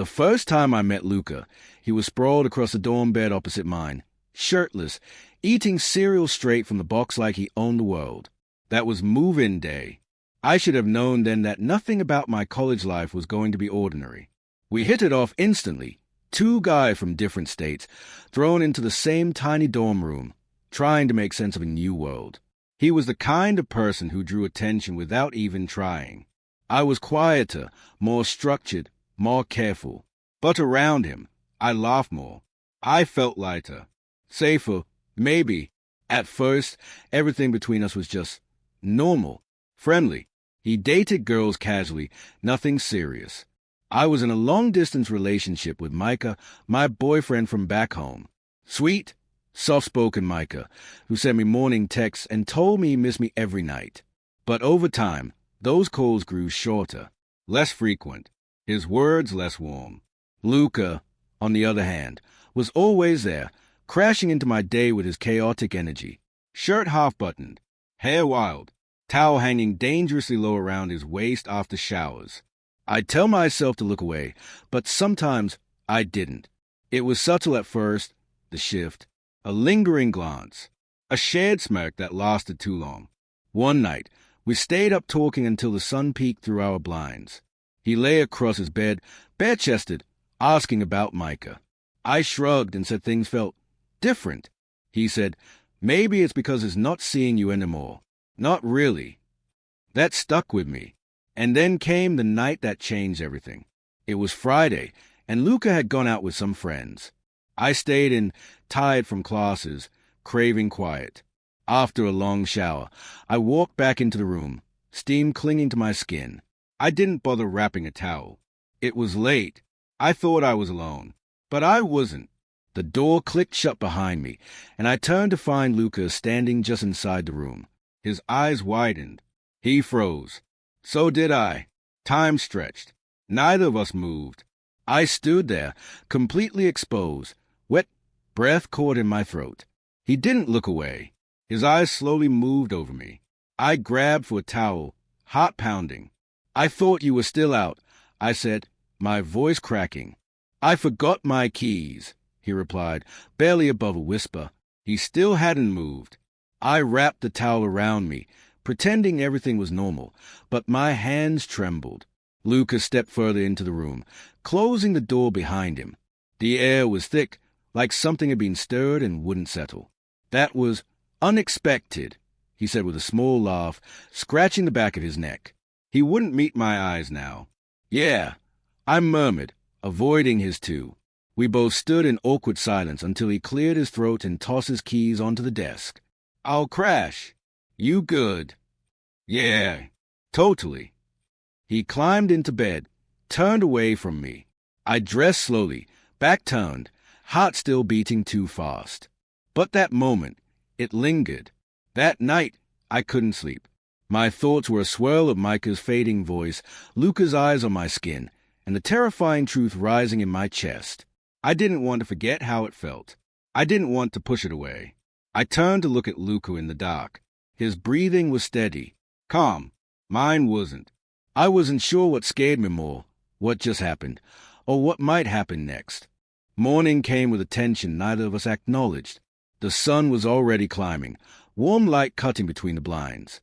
The first time I met Luca, he was sprawled across the dorm bed opposite mine, shirtless, eating cereal straight from the box like he owned the world. That was move-in day. I should have known then that nothing about my college life was going to be ordinary. We hit it off instantly, two guys from different states, thrown into the same tiny dorm room, trying to make sense of a new world. He was the kind of person who drew attention without even trying. I was quieter, more structured, more careful. But around him, I laughed more. I felt lighter. Safer, maybe. At first, everything between us was just normal, friendly. He dated girls casually, nothing serious. I was in a long-distance relationship with Micah, my boyfriend from back home. Sweet, soft-spoken Micah, who sent me morning texts and told me he missed me every night. But over time, those calls grew shorter, less frequent, his words less warm. Luca, on the other hand, was always there, crashing into my day with his chaotic energy. Shirt half-buttoned, hair wild, towel hanging dangerously low around his waist after showers. I'd tell myself to look away, but sometimes I didn't. It was subtle at first, the shift, a lingering glance, a shared smirk that lasted too long. One night, we stayed up talking until the sun peeked through our blinds. He lay across his bed, bare-chested, asking about Micah. I shrugged and said things felt different. He said, maybe it's because it's not seeing you anymore. Not really. That stuck with me. And then came the night that changed everything. It was Friday, and Luca had gone out with some friends. I stayed in, tired from classes, craving quiet. After a long shower, I walked back into the room, steam clinging to my skin. I didn't bother wrapping a towel. It was late. I thought I was alone. But I wasn't. The door clicked shut behind me, and I turned to find Luca standing just inside the room. His eyes widened. He froze. So did I. Time stretched. Neither of us moved. I stood there, completely exposed, wet breath caught in my throat. He didn't look away. His eyes slowly moved over me. I grabbed for a towel, heart pounding. I thought you were still out, I said, my voice cracking. I forgot my keys, he replied, barely above a whisper. He still hadn't moved. I wrapped the towel around me, pretending everything was normal, but my hands trembled. Luca stepped further into the room, closing the door behind him. The air was thick, like something had been stirred and wouldn't settle. That was unexpected, he said with a small laugh, scratching the back of his neck. He wouldn't meet my eyes now. Yeah, I murmured, avoiding his too. We both stood in awkward silence until he cleared his throat and tossed his keys onto the desk. I'll crash. You good? Yeah, totally. He climbed into bed, turned away from me. I dressed slowly, back turned, heart still beating too fast. But that moment, it lingered. That night, I couldn't sleep. My thoughts were a swirl of Micah's fading voice, Luca's eyes on my skin, and the terrifying truth rising in my chest. I didn't want to forget how it felt. I didn't want to push it away. I turned to look at Luca in the dark. His breathing was steady, calm. Mine wasn't. I wasn't sure what scared me more, what just happened, or what might happen next. Morning came with a tension neither of us acknowledged. The sun was already climbing, warm light cutting between the blinds.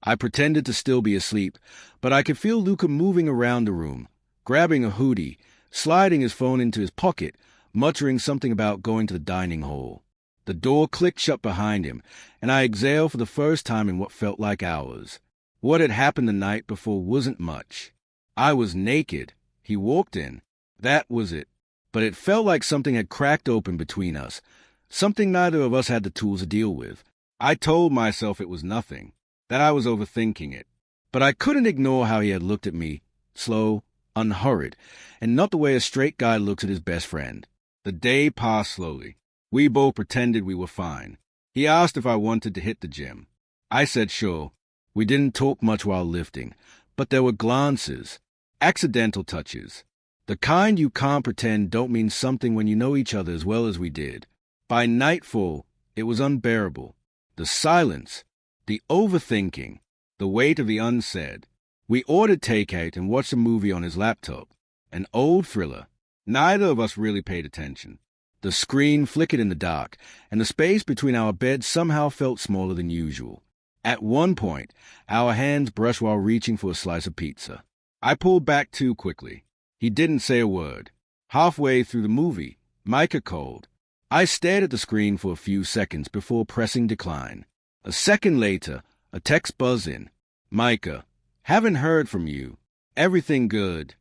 I pretended to still be asleep, but I could feel Luca moving around the room, grabbing a hoodie, sliding his phone into his pocket, muttering something about going to the dining hall. The door clicked shut behind him, and I exhaled for the first time in what felt like hours. What had happened the night before wasn't much. I was naked. He walked in. That was it. But it felt like something had cracked open between us, something neither of us had the tools to deal with. I told myself it was nothing, that I was overthinking it. But I couldn't ignore how he had looked at me, slow, unhurried, and not the way a straight guy looks at his best friend. The day passed slowly. We both pretended we were fine. He asked if I wanted to hit the gym. I said sure. We didn't talk much while lifting, but there were glances, accidental touches. The kind you can't pretend don't mean something when you know each other as well as we did. By nightfall, it was unbearable. The silence, the overthinking, the weight of the unsaid. We ordered takeout and watched a movie on his laptop, an old thriller. Neither of us really paid attention. The screen flickered in the dark, and the space between our beds somehow felt smaller than usual. At one point, our hands brushed while reaching for a slice of pizza. I pulled back too quickly. He didn't say a word. Halfway through the movie, Micah called. I stared at the screen for a few seconds before pressing decline. A second later, a text buzzed in. Micah, haven't heard from you. Everything good?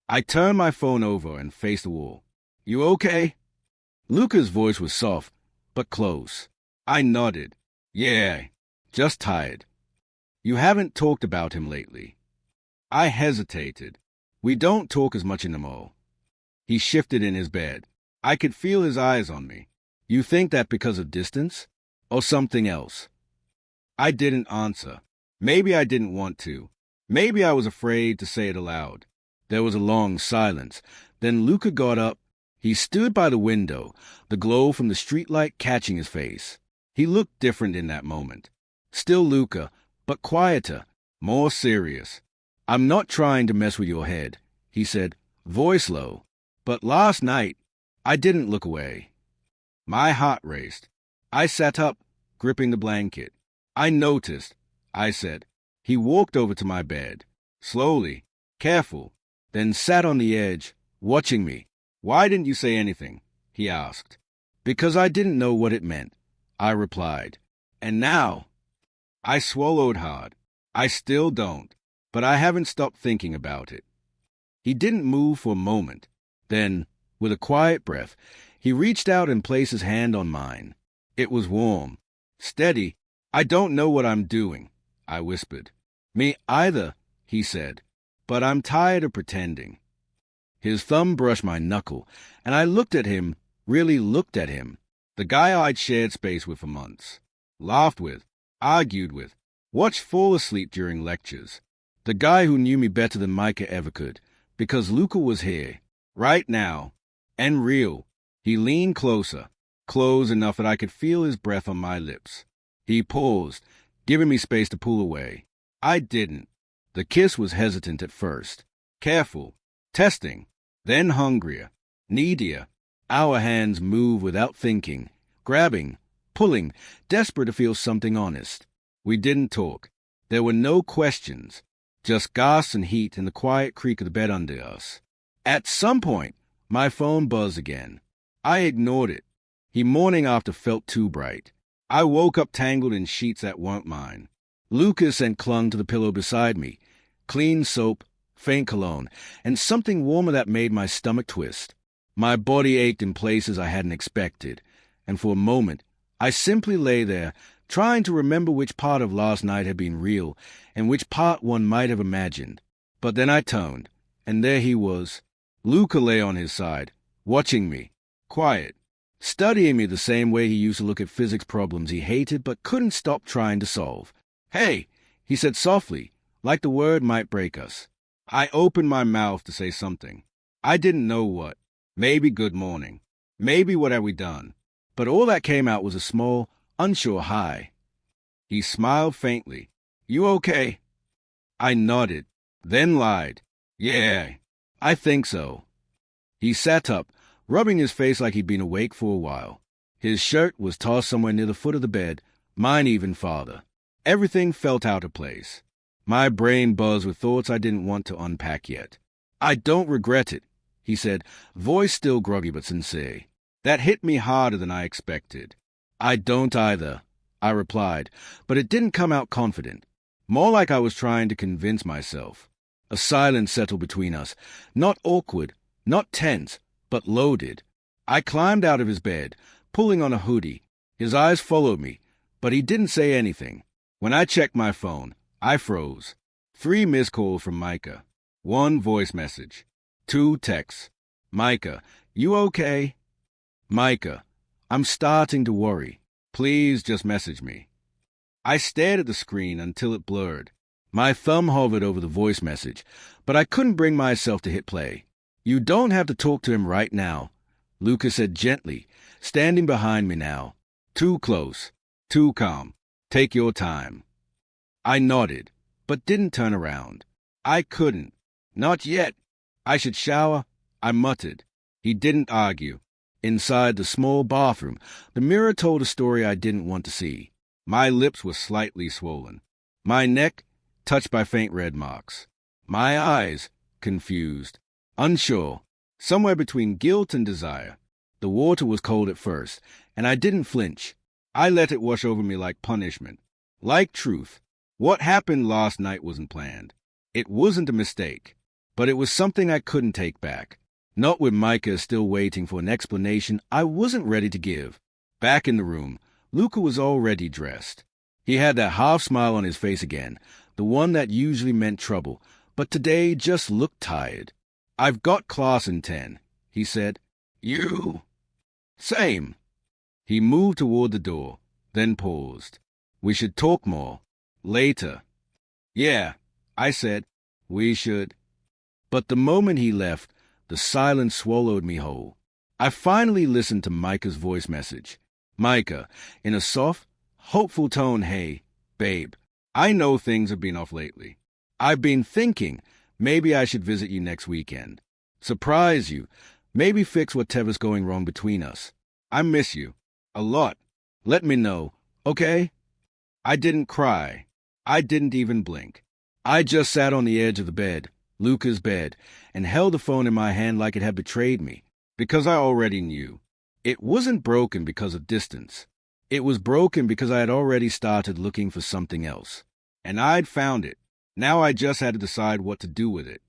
I turned my phone over and faced the wall. You okay? Luca's voice was soft, but close. I nodded. Yeah, just tired. You haven't talked about him lately. I hesitated. We don't talk as much anymore. He shifted in his bed. I could feel his eyes on me. You think that because of distance? Or something else? I didn't answer. Maybe I didn't want to. Maybe I was afraid to say it aloud. There was a long silence. Then Luca got up. He stood by the window, the glow from the streetlight catching his face. He looked different in that moment. Still Luca, but quieter, more serious. I'm not trying to mess with your head, he said, voice low. But last night, I didn't look away. My heart raced. I sat up, gripping the blanket. I noticed, I said. He walked over to my bed, slowly, careful, then sat on the edge, watching me. Why didn't you say anything? He asked. Because I didn't know what it meant, I replied. And now? I swallowed hard. I still don't, but I haven't stopped thinking about it. He didn't move for a moment. Then, with a quiet breath, he reached out and placed his hand on mine. It was warm, steady. I don't know what I'm doing, I whispered. Me either, he said, but I'm tired of pretending. His thumb brushed my knuckle, and I looked at him, really looked at him, the guy I'd shared space with for months, laughed with, argued with, watched fall asleep during lectures, the guy who knew me better than Micah ever could, because Luca was here, right now, and real. He leaned closer, close enough that I could feel his breath on my lips. He paused, giving me space to pull away. I didn't. The kiss was hesitant at first, careful, testing, then hungrier, needier. Our hands moved without thinking, grabbing, pulling, desperate to feel something honest. We didn't talk. There were no questions, just gasps and heat and the quiet creak of the bed under us. At some point, my phone buzzed again. I ignored it. The morning after felt too bright. I woke up tangled in sheets that weren't mine. Lucas had clung to the pillow beside me. Clean soap, faint cologne, and something warmer that made my stomach twist. My body ached in places I hadn't expected, and for a moment, I simply lay there, trying to remember which part of last night had been real and which part one might have imagined. But then I turned, and there he was. Luca lay on his side, watching me, quiet, studying me the same way he used to look at physics problems he hated but couldn't stop trying to solve. Hey, he said softly, like the word might break us. I opened my mouth to say something. I didn't know what. Maybe good morning. Maybe what had we done. But all that came out was a small, unsure hi. He smiled faintly. You okay? I nodded, then lied. Yeah, I think so. He sat up, rubbing his face like he'd been awake for a while. His shirt was tossed somewhere near the foot of the bed, mine even farther. Everything felt out of place. My brain buzzed with thoughts I didn't want to unpack yet. I don't regret it, he said, voice still groggy but sincere. That hit me harder than I expected. I don't either, I replied, but it didn't come out confident. More like I was trying to convince myself. A silence settled between us, not awkward, not tense, but loaded. I climbed out of his bed, pulling on a hoodie. His eyes followed me, but he didn't say anything. When I checked my phone, I froze. 3 missed calls from Micah. 1 voice message. 2 texts. Micah, you okay? Micah, I'm starting to worry. Please just message me. I stared at the screen until it blurred. My thumb hovered over the voice message, but I couldn't bring myself to hit play. You don't have to talk to him right now, Lucas said gently, standing behind me now. Too close, too calm. Take your time. I nodded, but didn't turn around. I couldn't. Not yet. I should shower, I muttered. He didn't argue. Inside the small bathroom, the mirror told a story I didn't want to see. My lips were slightly swollen. My neck touched by faint red marks. My eyes confused, unsure, somewhere between guilt and desire. The water was cold at first, and I didn't flinch. I let it wash over me like punishment, like truth. What happened last night wasn't planned. It wasn't a mistake, but it was something I couldn't take back. Not with Micah still waiting for an explanation I wasn't ready to give. Back in the room, Luca was already dressed. He had that half smile on his face again, the one that usually meant trouble, but today just looked tired. "I've got class in 10, he said. "You?" "Same." He moved toward the door, then paused. "We should talk more. Later." "Yeah," I said. "We should." But the moment he left, the silence swallowed me whole. I finally listened to Micah's voice message. Micah, in a soft, hopeful tone, "Hey, babe, I know things have been off lately. I've been thinking maybe I should visit you next weekend. Surprise you. Maybe fix whatever's going wrong between us. I miss you. A lot. Let me know, okay?" I didn't cry. I didn't even blink. I just sat on the edge of the bed, Luca's bed, and held the phone in my hand like it had betrayed me, because I already knew. It wasn't broken because of distance. It was broken because I had already started looking for something else. And I'd found it. Now I just had to decide what to do with it.